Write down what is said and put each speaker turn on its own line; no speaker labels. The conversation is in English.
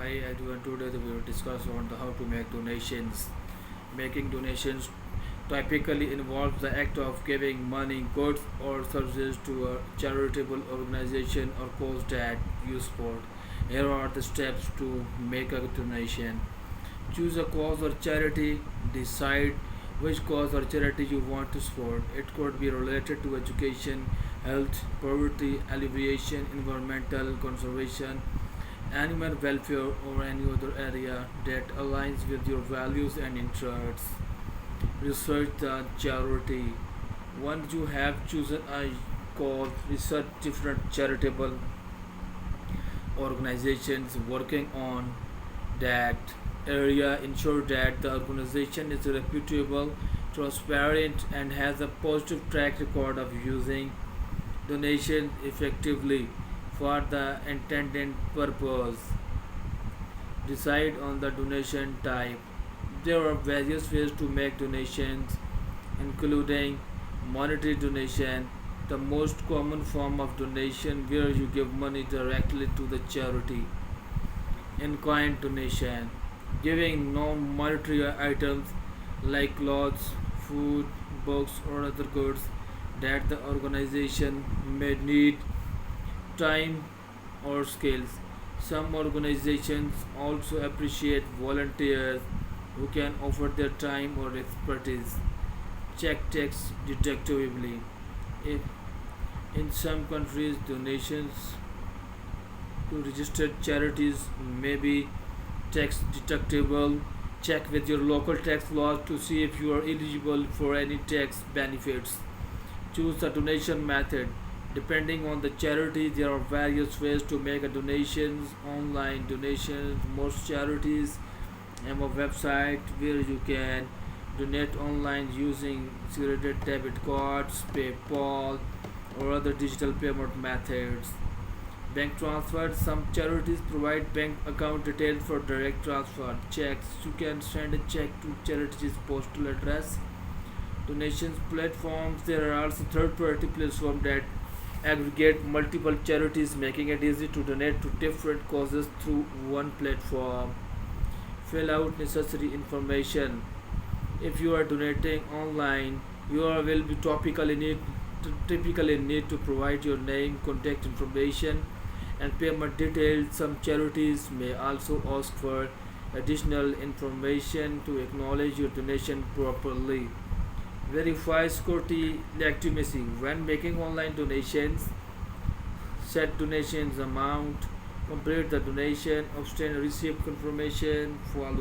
Hi everyone, today we will discuss on how to make donations. Making donations typically involves the act of giving money, goods or services to a charitable organization or cause that you support. Here are the steps to make a donation. Choose a cause or charity. Decide which cause or charity you want to support. It could be related to education, health, poverty, alleviation, environmental conservation, animal welfare, or any other area that aligns with your values and interests. Research the charity. Once you have chosen a cause, research different charitable organizations working on that area. Ensure that the organization is reputable, transparent, and has a positive track record of using donation effectively for the intended purpose. Decide on the donation type. There are various ways to make donations, including monetary donation, the most common form of donation where you give money directly to the charity. In kind donation, giving non monetary items like clothes, food, books, or other goods that the organization may need, time, or skills. Some organizations also appreciate volunteers who can offer their time or expertise. Check tax deductively. If in some countries, donations to registered charities may be tax deductible. Check with your local tax laws to see if you are eligible for any tax benefits. Choose the donation method. Depending on the charity, there are various ways to make a donations. Online donations. Most charities have a website where you can donate online using credit debit cards, PayPal, or other digital payment methods. Bank transfer. Some charities provide bank account details for direct transfer. Checks. You can send a check to charity's postal address. Donations platforms. There are also third-party platforms that aggregate multiple charities, making it easy to donate to different causes through one platform. Fill out necessary information. If you are donating online, you will be typically need to provide your name, contact information, and payment details. Some charities may also ask for additional information to acknowledge your donation properly. Verify security legitimacy. When making online donations, set donations amount, complete the donation, obtain receipt confirmation, follow up.